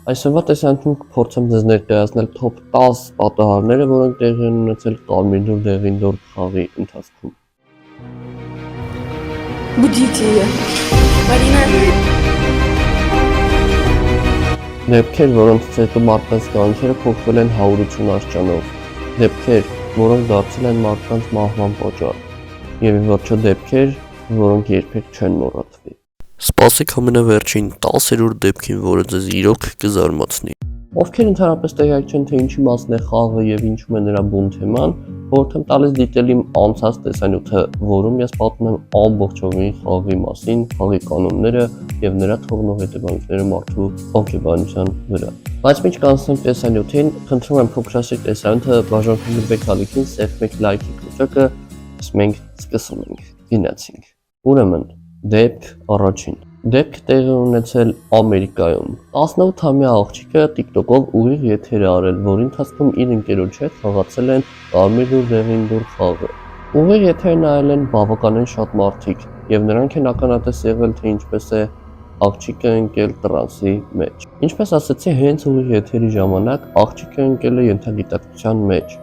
Այսօրվա տեսանյութում կփորձեմ ձեզ ներկայացնել top 10 պատահարները, որոնք տեղի են ունեցել Կարմիր Դուռ Դեղին Դուռ խաղի ընթացքում։ Будите ее. Марина. Դեպքեր, որոնցից հետո մարդկանց կյանքերը փոխվել են 180 աստիճանով։ Դեպքեր, որոնք դարձել են մարդկանց մահվան պատճառ։ Եվ ի վերջո դեպքեր, որոնք երբեք չեն մոռացվի։ Սպասեք ամենավերջին 10-րդ դեպքին, որը ձեզ իրոք կզարմացնի։ Ովքեր ընդհանրապես տեղյակ չեն, թե ինչի մասն է խաղը եւ ինչում է նրա բուն թեման, խորհուրդ եմ տալիս դիտել իմ անցած տեսանյութը, որում ես պատմում եմ ամբողջովին խաղի մասին, խաղի կանոնները եւ նրա թողնող հետևանքները մարդու հոգեբանության վրա։ Բայց մինչ կանցնենք տեսանյութին, խնդրում եմ փոքրասիկ տեսանյութը բաժանեք ալիքին, սեղմեք լայքի կոճակը, մենք սկսում ենք։ Գնացինք։ Ուրեմն դեպք առաջին։ Դեպքը տեղի ունեցել Ամերիկայում։ 18-ամյա աղջիկը TikTok-ով ուղիղ եթեր է արել, որի ընթացքում իր ընկերոջ հետ խաղացել են Կարմիր Դուռ Դեղին Դուռ խաղը։ Ուղիղ եթեր նայել են բավականին շատ մարդիկ, եւ նրանք են ականատես եղել, թե ինչպես է աղջիկը ընկել տրանսի մեջ։ Ինչպես ասացի, հենց ուղիղ եթերի ժամանակ աղջիկը ընկել է ենթագիտակցության մեջ։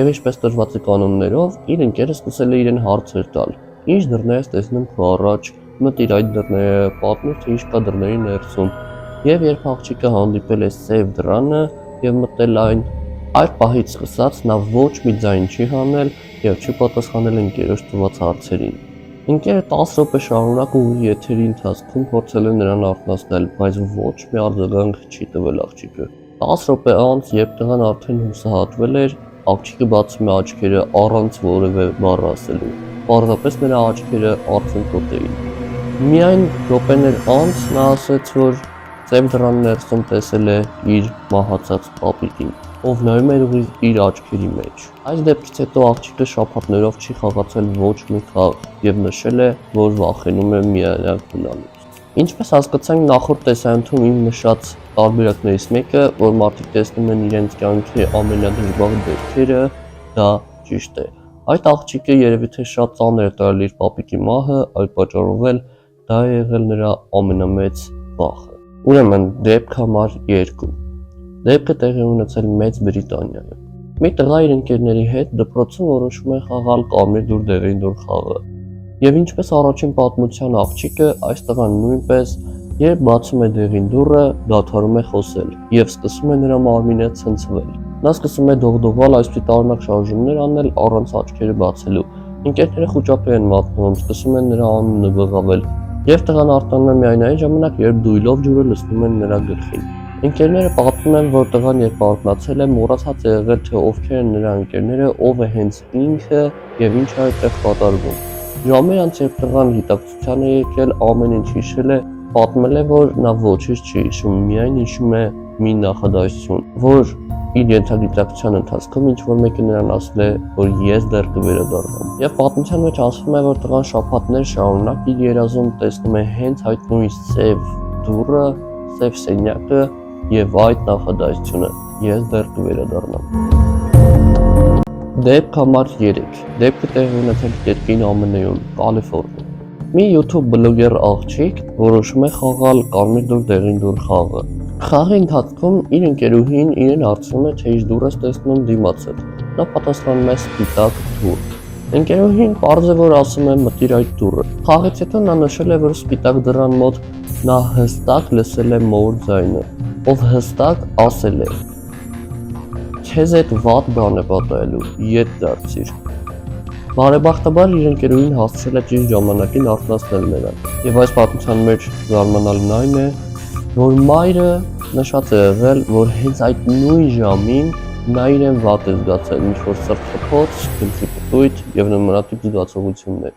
Եվ ինչպես տրված է կանոններով, իր ընկերը սկսել է իրեն հարցեր տալ։ Ինչ դռներ ես տեսնում քո առաջ, մտիր այդ դռները, պատմիր թե ինչ կա դռների ներսում։ Եվ երբ աղջիկը հանդիպել է սև դռանը եւ մտել այն, այդ պահից սկսած նա ոչ մի ձայն չի հանել եւ չի պատասխանել ընկերոջ տված հարցերին։ Ընկերը 10 րոպե շարունակ ուղիղ եթերի ընթացքում փորձել է նրան արթնացնել, բայց ոչ մի արձագանք չի տվել աղջիկը։ 10 րոպե անց, երբ տղան արդեն հուսահատվել էր, աղջիկը բացում է աչքերը առանց որևէ բառ ասելու։ Պարզապես նրա աչքերը արցունքոտ էին։ Միայն րոպեներ անց նա ասաց, որ սև դռան ներսում տեսել է իր մահացած պապիկին, ով նայում էր ուղիղ իր աչքերի մեջ։ Այս դեպքից հետո աղջիկը շաբաթներով չի խաղացել ոչ մի խաղ եւ նշել է, որ վախենում է միայնակ մնալուց։ Ինչպես հասկացանք նախորդ տեսանյութում իմ նշած տարբերակներից մեկը, որ մարդիկ տեսնում են իրենց կյանքի ամենադժվար դեպքերը, դա ճիշտ է։ Այդ աղջիկը երևի թե շատ ծանր է տարել իր պապիկի մահը, այդ պատճառով էլ դա է եղել նրա ամենամեծ վախը։ Ուրեմն դեպք համար 2։ Դեպքը տեղի ունեցել Մեծ Բրիտանիայում։ Մի տղա իր ընկերների հետ դպրոցում որոշում է խաղալ Կարմիր Դուռ Դեղին Դուռ խաղը։ Եվ ինչպես առաջին պատմության աղջիկը, այս տղան նույնպես, երբ բացում է դեղին դուռը, դադարում է խոսել եւ սկսում է նրա մարմինը ցնցվել։ Նա սկսում է դողդողալ այսպիսի տարօրինակ շարժումներ անել առանց աչքերը բացելու։ Ընկերները խուճապի են մատնվում, սկսում են նրա անունը բղավել, եւ տղան արտանում է միայն այն ժամանակ, երբ դույլով ջուրը լցնում են նրա գլխին։ Ընկերները պատմում են, որ տղան երբ արթնացել է, մոռացած է եղել, թե ովքեր են նրա ընկերները, ով է հենց ինքը եւ ինչ է այդտեղ կատարվում։ Ժամեր անց, երբ տղան գիտակցության է եկել, ամեն ինչ հիշել է, պատմել է, որ նա ոչինչ չի հիշում, միայն հիշում է մի նախադասություն, որ իր ենթագիտակցության ընթացքում ինչ-որ մեկը նրան ասել է, որ ես դեռ կվերադառնամ։ Եվ պատմության մեջ ասվում է, որ տղան շաբաթներ շարունակ իր երազում տեսնում է հենց այդ նույն սև դուռը, սև սենյակը եւ այդ նախադասությունը՝ ես դեռ կվերադառնամ։ Դեպք համար 3։ Դեպքը տեղի ունեցել երկրին ԱՄՆ-ում, Կալիֆոռնիա։ Մի YouTube բլոգեր աղջիկ որոշում է խաղալ Կարմիր Դուռ Դեղին Դուռ խաղը։ Խաղի ընթացքում իր ընկերուհին իրեն հարցնում է, թե ինչ դուռ է տեսնում դիմացել։ Նա պատասխանում է սպիտակ դուռ։ Ընկերուհին պարզ է, որ ասում է մտիր այդ դուռը։ Խաղից հետո նա նշել է, որ սպիտակ դռան մոտ նա հստակ լսել է մոր ձայնը, ով հստակ ասել է. քեզ այդ վատ բան է պատահելու, ետ դարձիր։ Բարեբախտաբար իր ընկերուհին հասցրել է ճիշտ ժամանակին արթնացնել նրան։ Եվ այս պատմության մեջ զարմանալին այն է, որ մայրը նշած է եղել, որ հենց այդ նույն ժամին նա իրեն վատ է զգացել, ինչ-որ սրտխփոց, գլխի պտույտ եւ նմանատիպ զգացողություններ։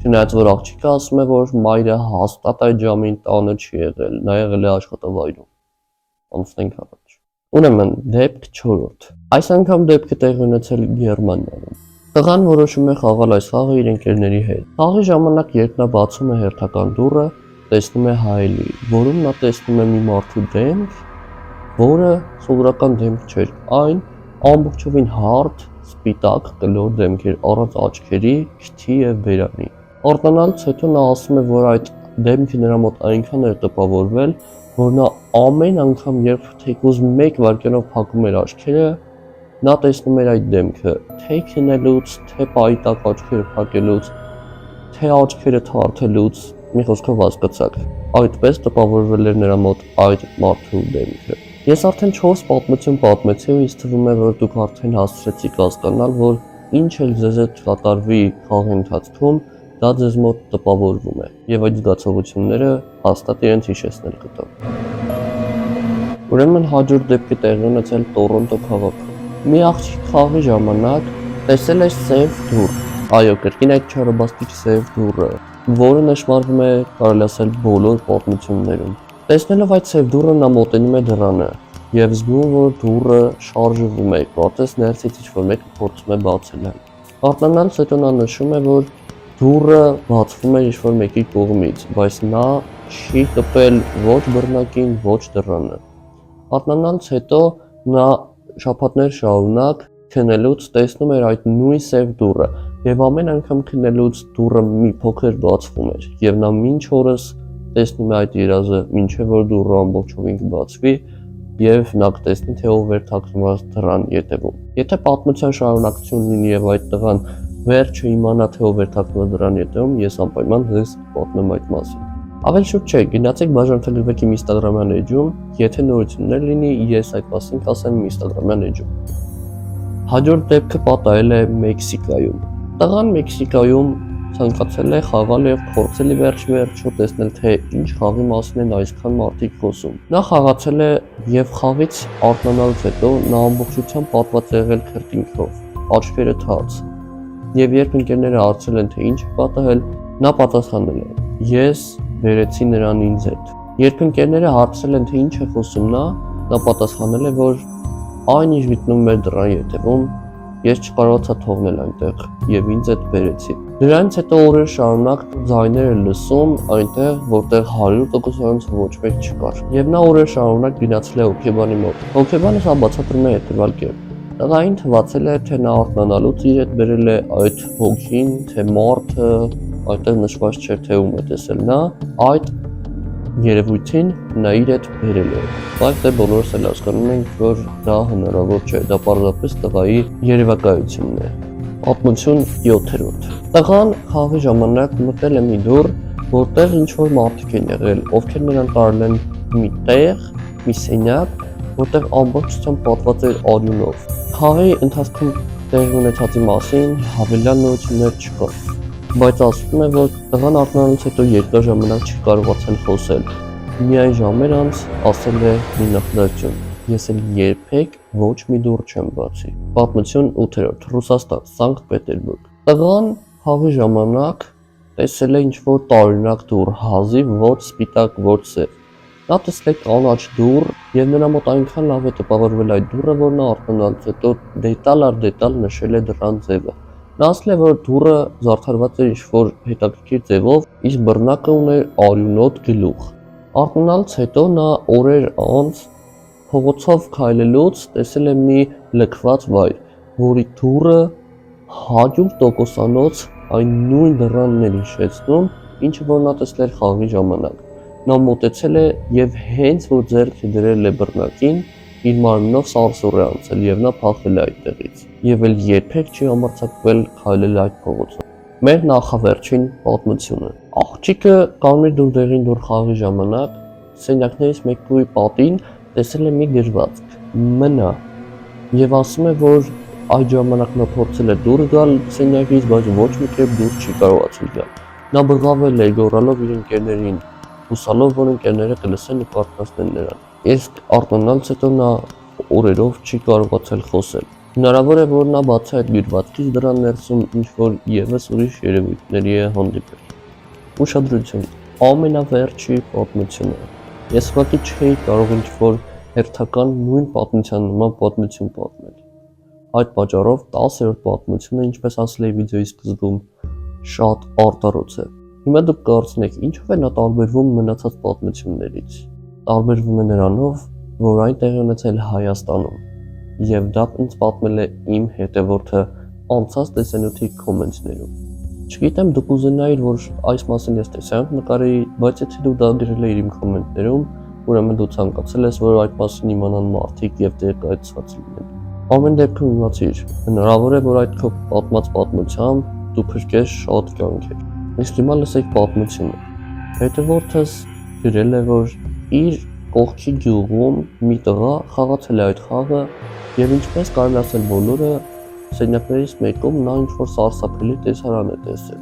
Չնայած որ աղջիկը ասում է, որ մայրը հաստատ այդ ժամին տանը չի եղել, նա եղել է աշխատավայրում։ Անցնենք առաջ։ Ուրեմն դեպք 4։ Այս անգամ դեպքը տեղի ունեցել Գերմանիայում։ Տղան որոշում է խաղալ այս խաղը իր ընկերների հետ։ Խաղի ժամանակ, երբ նա բացում է հերթական դուռը, տեսնում է հայելի, որում նա տեսնում է մի մարդու դեմք, որը սովորական դեմք չէր, այն ամբողջովին հարթ, սպիտակ, կլոր դեմք էր, առանց աչքերի, քթի եւ բերանի։ Արտանալուց հետո նա ասում է, որ այդ դեմքը նրա մոտ այնքան էր տպավորվել, որ նա ամեն անգամ, երբ թեկուզ 1 վայրկյանով փակում էր աչքերը, նա տեսնում էր այդ դեմքը, թե քնելուց, թե պայտակ աչքերը փակելուց, թե աչքերը թարթելուց, մի խոսքով հասկացաք, այդպես տպավորվել էր նրա մոտ այդ մարդու դեմքը։ Ես արդեն 4 պատմություն պատմեցի ու ինձ թվում է, որ դուք արդեն հասցրեցիք հասկանալ, որ ինչ էլ ձեզ հետ կատարվի խաղի ընթացքում, դա ձեզ մոտ տպավորվում է, եւ այդ զգացողությունները հաստատ իրենց հիշեցնել կտա։ Ուրեմն հաջորդ դեպքը տեղի ունեցել Տորոնտո քաղաքում։ Մի աղջիկ խաղի ժամանակ տեսել էր սև դուռ, այո, կրկին այդ չարաբաստիկ սև դուռը, որը նշмарվում է, կարելի ասել, բոլոր պատմություններում։ Տեսնելով այդ սև դուռը նա մոտենում է դռանը եւ զգում, որ դուռը շարժվում է, կարծես ներսից ինչ-որ մեկը փորձում է բացել այն։ Արթնանալուց հետո նա նշում է, որ դուռը բացվում է ինչ-որ մեկի կողմից, բայց նա չի կպել ոչ բռնակին, ոչ դռանը։ Արթնանալուց հետո նա շաբաթներ շարունակ քնելուց տեսնում էր այդ նույն սև դուռը եւ ամեն անգամ քնելուց դուռը մի փոքր բացվում էր եւ նա մինչ օրս տեսնում է այդ երազը, մինչև որ դուռը ամբողջովին կբացվի եւ նա կտեսնի, թե ով էր թաքնված դռան ետևում։ Եթե պատմության շարունակություն լինի եւ այդ տղան վերջը իմանա, թե ով էր թաքնված դռան ետևում, ես անպայման ձեզ պատմեմ այդ մասին։ Ավելի շուտ չէ, գնացեք բաժանվեք իմ Instagram-յան էջում, եթե նորություններ լինի, ես այդ մասին կասեմ իմ Instagram-յան էջում։ Հաջորդ դեպքը պատահել է Մեքսիկայում։ Տղան Մեքսիկայում ցանկացել է խաղալ եւ փորձել է վերջ-վերջո տեսնել, թե ինչ խաղի մասին են այսքան մարդիկ խոսում։ Նա խաղացել է եւ խաղից արթնանալուց հետո նա ամբողջությամբ պատված է եղել քրտինքով, աչքերը թաց։ Եվ երբ ընկերները հարցրել են, թե ինչ է պատահել, նա պատասխանել է. «Ես վերեցի նրան ինձ հետ»։ Երբ ընկերները հարցրել են, թե ինչ է խոսում նա պատասխանել է, որ այն ինչ գտնվում էր դռան ետևում, ես չկարողացա թողնել այնտեղ եւ ինձ հետ բերեցի։ Դրանից հետո օրեր շարունակ ձայներ էր լսում այնտեղ, որտեղ 100% ոչ մեկ չկար։ Եվ նա օրեր շարունակ գնացել է հոգեբանի մոտ։ Հոգեբանը սա բացատրում է հետևյալ կերպ. տղային թվացել է, թե նա արթնանալուց իր հետ բերել է այդ հոգին, թե մարդը, այնտեղ նշված չէր, թե ում է տեսել նա, այդ երևույթին նա իր հետ բերել է, բայց դե բոլորս էլ հասկանում ենք, որ դա հնարավոր չէ, դա պարզապես տղայի երևակայությունն է։ Պատմություն 7-րդ։ Տղան խաղի ժամանակ մտել է մի դուռ, որտեղ ինչ-որ մարդիկ են եղել, ովքեր նրան տարել են մի տեղ, մի սենյակ, որտեղ ամբողջությամբ պատված էր արյունով։ Խաղի ընթացքում տեղի ունեցածի մասին հավելյալ նորություններ չկան, բայց ասվում է, որ տղան արթնանալուց հետո երկար ժամանակ չի կարողացել խոսել։ Միայն ժամեր անց ասել է մի նախադասություն. «Ես էլ երբեք ոչ մի դուռ չեմ բացի»։ Պատմություն 8-րդ։ Ռուսաստան, Սանկտ Պետերբուրգ։ Տղան խաղի ժամանակ տեսել է ինչ-որ տարօրինակ դուռ, հազիվ ոչ սպիտակ, ոչ սև։ Նա տեսել է կանաչ դուռ եւ նրա մոտ այնքան լավ է տպավորվել այդ դուռը, որ նա արթնանալուց հետո դետալ առ դետալ նշել է դռան ձևը։ Նա ասել է, որ դուռը զարդարված էր ինչ-որ հետաքրքիր ձևով, իսկ բռնակը ուներ արյունոտ գլուխ։ Արթնանալուց հետո նա օրեր անց փողոցով քայլելուց տեսել է մի լքված վայր, որի դուռը 100%-անոց այն նույն դռանն էր հիշեցնում, ինչը որ նա տեսել էր խաղի ժամանակ։ Նա մոտեցել է եւ հենց որ ձեռքը դրել է բռնակին, իր մարմնով սարսուռ է անցել եւ նա փախել է այդտեղից։ Եվ էլ երբեք չի համարձակվել քայլել այդ փողոցով։ Մեր նախավերջին պատմությունը։ Աղջիկը կանգնի դուրդեղին դուր խաղի ժամանակ սենյակներից մեկի պատին տեսել է մի գրվածք՝ մնա, եւ ասում է, որ այդ ժամանակ նա փորձել է դուրս գալ սենյակից, բայց ոչ մի կերպ դուրս չի կարողացել գալ։ Նա բղավել է գոռալով իր ընկերներին, հուսալով, որ ընկերները կլսեն ու կարողացնեն նրան։ Իսկ արթնանալուց հետո նա օրերով չի կարողացել խոսել։ Հնարավոր է, որ նա բացի այդ գրվածքից դրան ներսում ինչ-որ եւս ուրիշ երևույթների է հանդիպել։ Ուշադրություն, ամենավերջի պատմությունը։ Ես ուղղակի չէի կարող ինչ-որ հերթական նույն պատմության նման պատմություն պատմել։ Այդ պատճառով 10-րդ պատմությունը, ինչպես ասել էի վիդեոյի սկզբում, շատ արտարոց է։ Հիմա դուք կարծնեք, ինչով է նա տարբերվում մնացած պատմություններից։ Տարբերվում է նրանով, որ այն տեղի ունեցել Հայաստանում, եւ դա ինձ պատմել է իմ հետևորդը անցած տեսանյութի կոմենտներում։ Չգիտեմ դուք ուզենայիք, որ այս մասին ես տեսանյութ նկարեի, բայց եթե դուք դա գրել եք իմ կոմենտներում, ուրեմն դու ցանկացել ես, որ այդ մասին իմանան մարդիկ եւ տեղեկացված լինեն։ Ամեն դեպքում իմացիր, հնարավոր է, որ այդ քո պատմած պատմությամբ դու փրկես շատ կյանքեր։ Իսկ հիմա լսեք պատմությունը։ Հետևորդս գրել է, որ իր կողքի գյուղում մի տղա խաղացել է այդ խաղը եւ ինչպես կարելի ասել բոլորը սենյակներից մեկում նա ինչ-որ սարսափելի տեսարան է տեսել,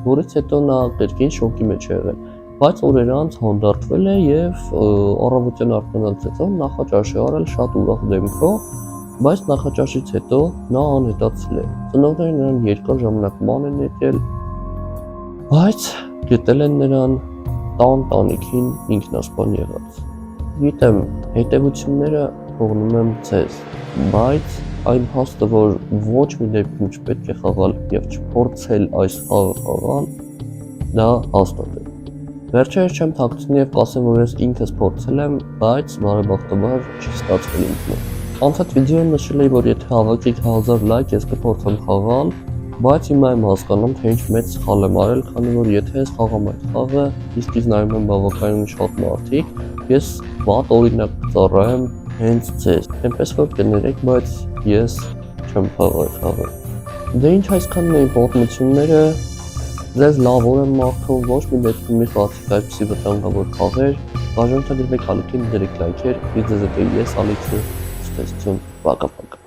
որից հետո նա կրկին շոկի մեջ է եղել, բայց օրեր անց հանդարտվել է եւ առավոտյան արթնանալուց հետո նախաճաշ է արել շատ ուրախ դեմքով, բայց նախաճաշից հետո նա անհետացել է։ Ծնողները նրան երկար ժամանակ ման են եկել, բայց գտել են նրան տանիքին ինքնասպան եղած։ Գիտեմ, հետևությունները թողնում եմ ձեզ, բայց այն փաստը, որ ոչ մի դեպքում չպետք է խաղալ եւ չփորձել այս խաղը խաղալ, դա հաստատ է։ Վերջերս չեմ թաքցնի եւ կասեմ, որ ես ինքս փորձել եմ, բայց բարեբախտաբար չի ստացվել ինձ մոտ։ Անցած վիդեոյում նշել էի, որ եթե հավաքեք 1000 լայք, ես կփորձեմ խաղալ, բայց հիմա եմ հասկանում, թե ինչ մեծ սխալ եմ արել, քանի որ եթե ես խաղամ այդ խաղը, իսկ ինձ նայում են բավականին շատ մարդիկ, ես վատ օրինակ կծառայեմ հենց ձեզ։ Այնպես որ կներեք, բայց ես չեմ խաղալ խաղը։ Դե ինչ այսքանն էին պատմությունները, ձեզ լավ օր եմ մաղթում, ոչ մի դեպքում մի խաղացիք այդպիսի վտանգավոր խաղեր, բաժանորդագրվեք ալիքին, դրեք լայքեր, իսկ ձեզ հետ էի ես Ալիքսը, ցտեսություն, պակա-պակա։